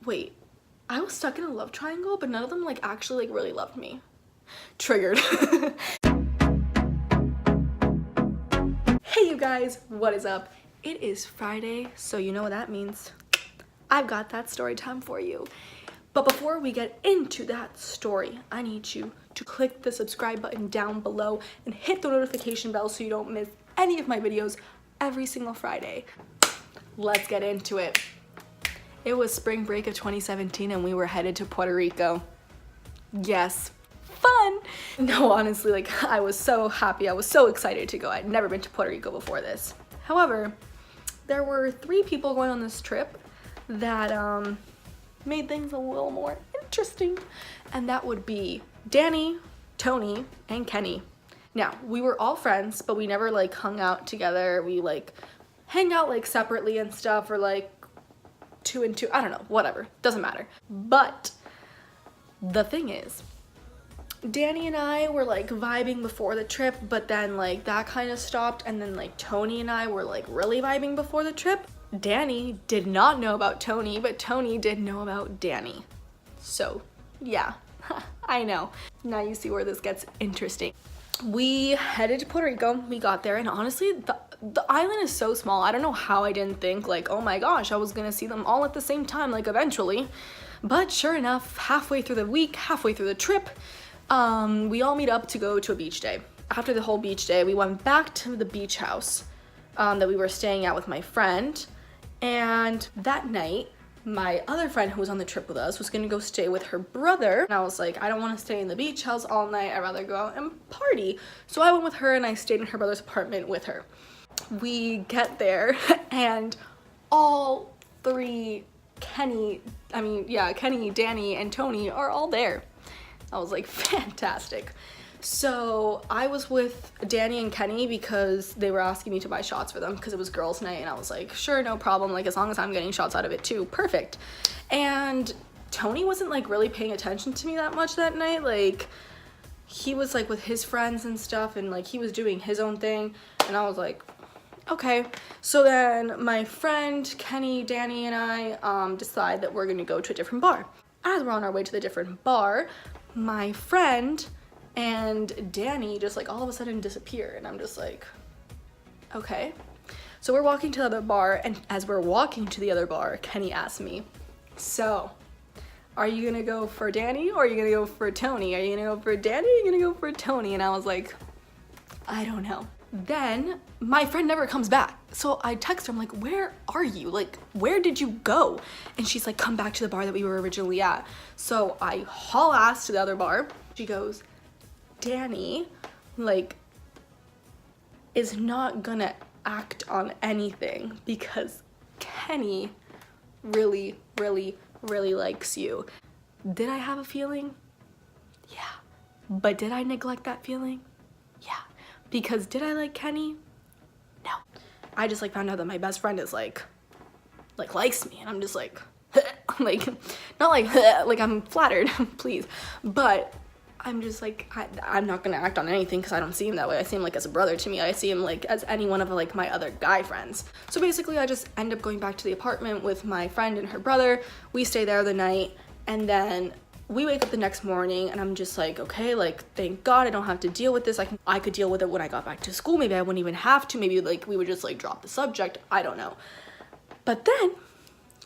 wait, I was stuck in a love triangle, but none of them like actually like really loved me. Triggered. Hey you guys, what is up? It is Friday, so you know what that means. I've got that story time for you. But before we get into that story, I need you to click the subscribe button down below and hit the notification bell so you don't miss any of my videos every single Friday. Let's get into it. It was spring break of 2017 and we were headed to Puerto Rico. Yes, fun! No, honestly, like I was so happy, I was so excited to go. I'd never been to Puerto Rico before this. However, there were 3 people going on this trip that made things a little more interesting, and that would be Danny, Tony, and Kenny. Now, we were all friends, but we never like hung out together. We like hang out like separately and stuff, or like 2 and 2, I don't know, whatever, doesn't matter. But the thing is, Danny and I were like vibing before the trip, but then like that kind of stopped, and then like Tony and I were like really vibing before the trip. Danny did not know about Tony, but Tony did know about Danny. So yeah, I know. Now you see where this gets interesting. We headed to Puerto Rico, we got there, and honestly, the island is so small. I don't know how I didn't think like, oh my gosh, I was gonna see them all at the same time, like eventually. But sure enough, halfway through the week, halfway through the trip, we all meet up to go to a beach day. After the whole beach day, we went back to the beach house that we were staying at with my friend. And that night, my other friend who was on the trip with us was gonna go stay with her brother. And I was like, I don't wanna stay in the beach house all night. I'd rather go out and party. So I went with her and I stayed in her brother's apartment with her. We get there and all 3 Kenny, Danny, and Tony are all there. I was like, fantastic. So I was with Danny and Kenny because they were asking me to buy shots for them because it was girls' night, and I was like, sure, no problem, like as long as I'm getting shots out of it too, perfect. And Tony wasn't like really paying attention to me that much that night. Like he was like with his friends and stuff, and like he was doing his own thing, and I was like, okay. So then my friend Kenny, Danny, and I decide that we're gonna go to a different bar. As we're on our way to the different bar, my friend and Danny just like all of a sudden disappear, and I'm just like, okay. So we're walking to the other bar, and as we're walking to the other bar, Kenny asked me, so are you gonna go for Danny or are you gonna go for Tony? Are you gonna go for Danny or are you gonna go for Tony? And I was like, I don't know. Then my friend never comes back. So I text her, I'm like, where are you? Like, where did you go? And she's like, come back to the bar that we were originally at. So I haul ass to the other bar. She goes, Danny, like, is not gonna act on anything because Kenny really, really, really likes you. Did I have a feeling? Yeah. But did I neglect that feeling? Yeah. Because did I like Kenny? No. I just like found out that my best friend is like likes me, and I'm just like, like, not like, like I'm flattered, please, but I'm just like, I'm not gonna act on anything because I don't see him that way. I see him like as a brother to me. I see him like as any one of like my other guy friends. So basically I just end up going back to the apartment with my friend and her brother. We stay there the night, and then we wake up the next morning, and I'm just like, okay, like, thank God I don't have to deal with this. I could deal with it when I got back to school. Maybe I wouldn't even have to. Maybe like we would just like drop the subject. I don't know. But then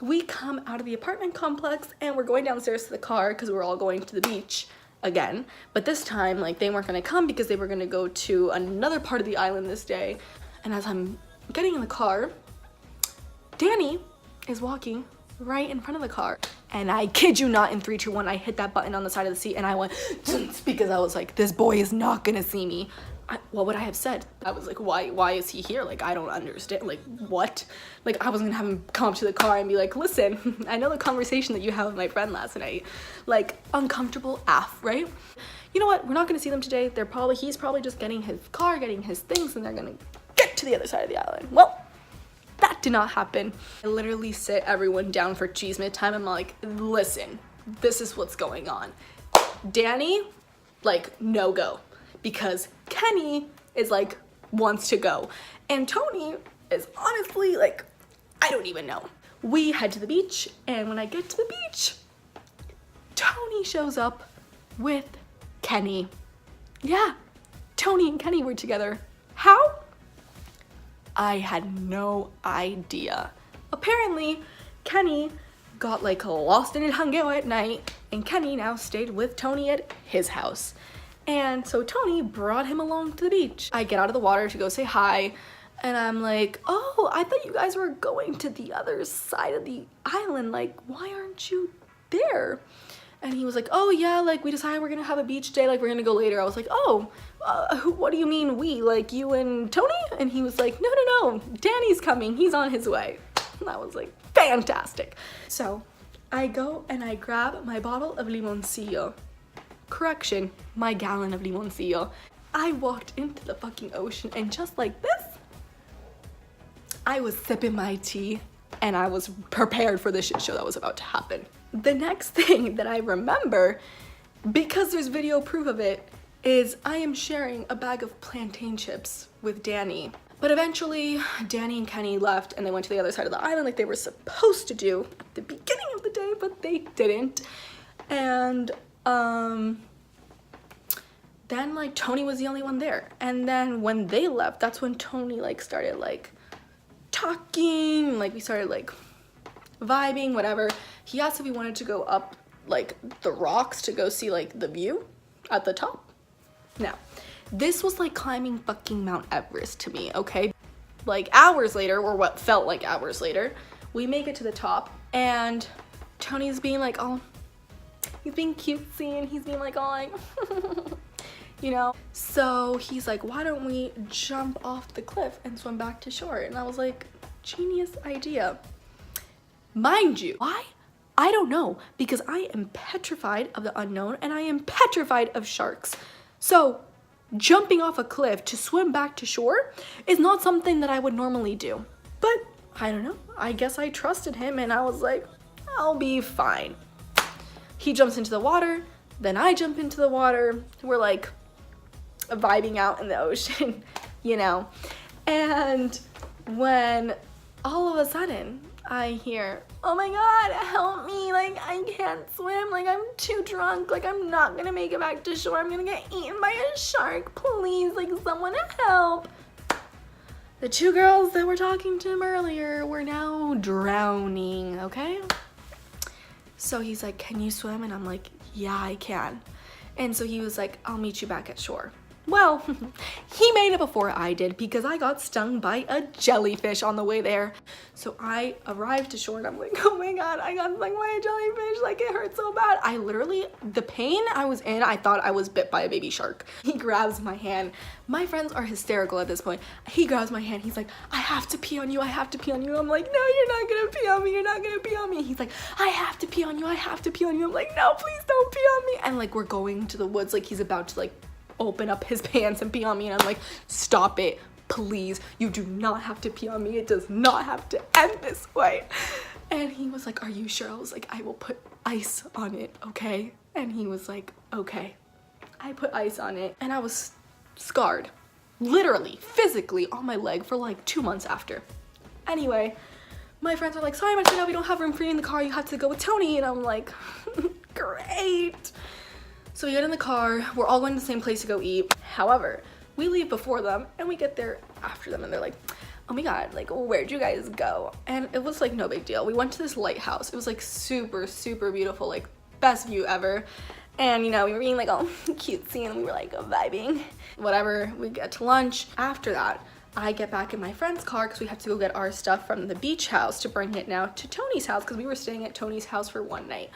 we come out of the apartment complex and we're going downstairs to the car because we're all going to the beach again. But this time, like, they weren't gonna come because they were gonna go to another part of the island this day. And as I'm getting in the car, Danny is walking right in front of the car. And I kid you not, in 3, 2, 1, I hit that button on the side of the seat and I went, because I was like, this boy is not gonna see me. What would I have said? I was like, why is he here? Like, I don't understand. Like, what? Like, I was gonna have him come up to the car and be like, listen, I know the conversation that you had with my friend last night. Like, uncomfortable AF, right? You know what? We're not gonna see them today. He's probably just getting his car, getting his things, and they're gonna get to the other side of the island. Well, that did not happen. I literally sit everyone down for cheese mid time. I'm like, listen, this is what's going on. Danny, like, no go. Because Kenny is like, wants to go. And Tony is honestly like, I don't even know. we head to the beach, and when I get to the beach, Tony shows up with Kenny. Yeah, Tony and Kenny were together. How? I had no idea. Apparently, Kenny got like lost in El Jangueo at night, and Kenny now stayed with Tony at his house. And so Tony brought him along to the beach. I get out of the water to go say hi, and I'm like, oh, I thought you guys were going to the other side of the island. Like, why aren't you there? And he was like, oh yeah, like we decided we're gonna have a beach day, like we're gonna go later. I was like, oh, what do you mean we? Like you and Tony? And he was like, no, Danny's coming, he's on his way. And I was like, fantastic. So I go and I grab my bottle of limoncillo. Correction, my gallon of limoncillo. I walked into the fucking ocean, and just like this, I was sipping my tea and I was prepared for the shit show that was about to happen. The next thing that I remember, because there's video proof of it, is I am sharing a bag of plantain chips with Danny. But eventually, Danny and Kenny left and they went to the other side of the island like they were supposed to do at the beginning of the day, but they didn't. And then like Tony was the only one there. And then when they left, that's when Tony like started like talking, like we started like vibing, whatever. He asked if we wanted to go up like the rocks to go see like the view at the top. Now, this was like climbing fucking Mount Everest to me, okay? Like hours later, or what felt like hours later, we make it to the top, and Tony's being like, oh, he's being cutesy, and he's being like, oh, like, you know? So he's like, why don't we jump off the cliff and swim back to shore? And I was like, genius idea. Mind you, why? I don't know, because I am petrified of the unknown and I am petrified of sharks. So jumping off a cliff to swim back to shore is not something that I would normally do. But I don't know, I guess I trusted him and I was like, I'll be fine. He jumps into the water, then I jump into the water. We're like vibing out in the ocean, you know? And when all of a sudden I hear, oh my God, help me, like I can't swim, like I'm too drunk, like I'm not gonna make it back to shore, I'm gonna get eaten by a shark, please, like someone help. The two girls that were talking to him earlier were now drowning, okay? So he's like, can you swim? And I'm like, yeah, I can. And so he was like, I'll meet you back at shore. Well, he made it before I did because I got stung by a jellyfish on the way there. So I arrived to shore and I'm like, oh my God, I got stung by a jellyfish, like it hurt so bad. I literally, the pain I was in, I thought I was bit by a baby shark. He grabs my hand. My friends are hysterical at this point. He grabs my hand, he's like, I have to pee on you, I have to pee on you. And I'm like, no, you're not gonna pee on me, you're not gonna pee on me. He's like, I have to pee on you, I have to pee on you. I'm like, no, please don't pee on me. And like we're going to the woods, like he's about to like open up his pants and pee on me, and I'm like, stop it, please, you do not have to pee on me, it does not have to end this way. And he was like, are you sure? I was like, I will put ice on it, okay? And he was like, okay. I put ice on it and I was scarred, literally, physically on my leg for like 2 months after. Anyway, my friends are like, sorry Martina, we don't have room for you in the car, you have to go with Tony. And I'm like, great. So we get in the car, we're all going to the same place to go eat. However, we leave before them and we get there after them and they're like, oh my God, like where'd you guys go? And it was like no big deal. We went to this lighthouse. It was like super, super beautiful, like best view ever. And you know, we were being like all cutesy and we were like vibing. Whatever, we get to lunch. After that, I get back in my friend's car because we have to go get our stuff from the beach house to bring it now to Tony's house because we were staying at Tony's house for one night.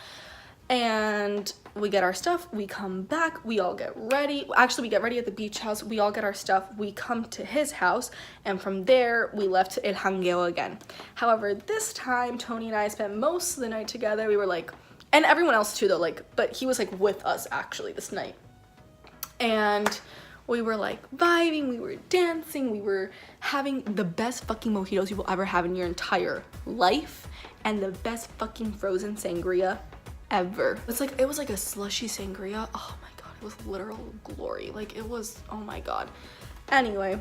And we get our stuff, we come back, we all get ready. Actually, we get ready at the beach house, we all get our stuff, we come to his house, and from there, we left to El Jangueo again. However, this time, Tony and I spent most of the night together. We were like, and everyone else too though, like, but he was like with us actually this night. And we were like vibing, we were dancing, we were having the best fucking mojitos you will ever have in your entire life, and the best fucking frozen sangria ever. It was like a slushy sangria. Oh my God, it was literal glory. Like it was, oh my God. Anyway,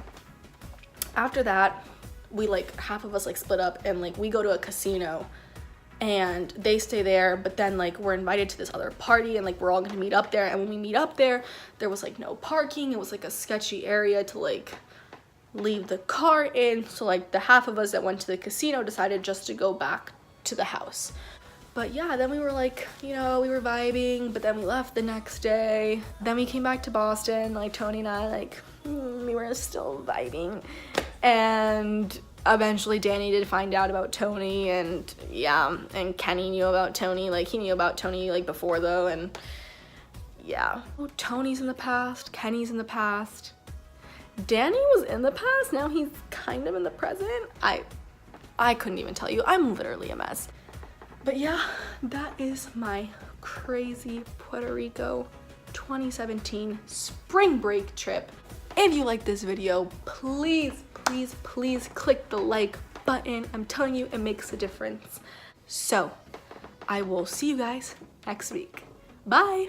after that, we like half of us like split up and like we go to a casino and they stay there, but then like we're invited to this other party and like we're all gonna meet up there. And when we meet up there was like no parking. It was like a sketchy area to like leave the car in, so like the half of us that went to the casino decided just to go back to the house. But yeah, then we were like, you know, we were vibing, but then we left the next day. Then we came back to Boston, like Tony and I, like we were still vibing, and eventually Danny did find out about Tony, and yeah, and Kenny knew about Tony. Like he knew about Tony like before though, and yeah. Oh, Tony's in the past, Kenny's in the past. Danny was in the past, now he's kind of in the present. I couldn't even tell you, I'm literally a mess. But yeah, that is my crazy Puerto Rico 2017 spring break trip. If you like this video, please, please, please click the like button. I'm telling you, it makes a difference. So, I will see you guys next week. Bye!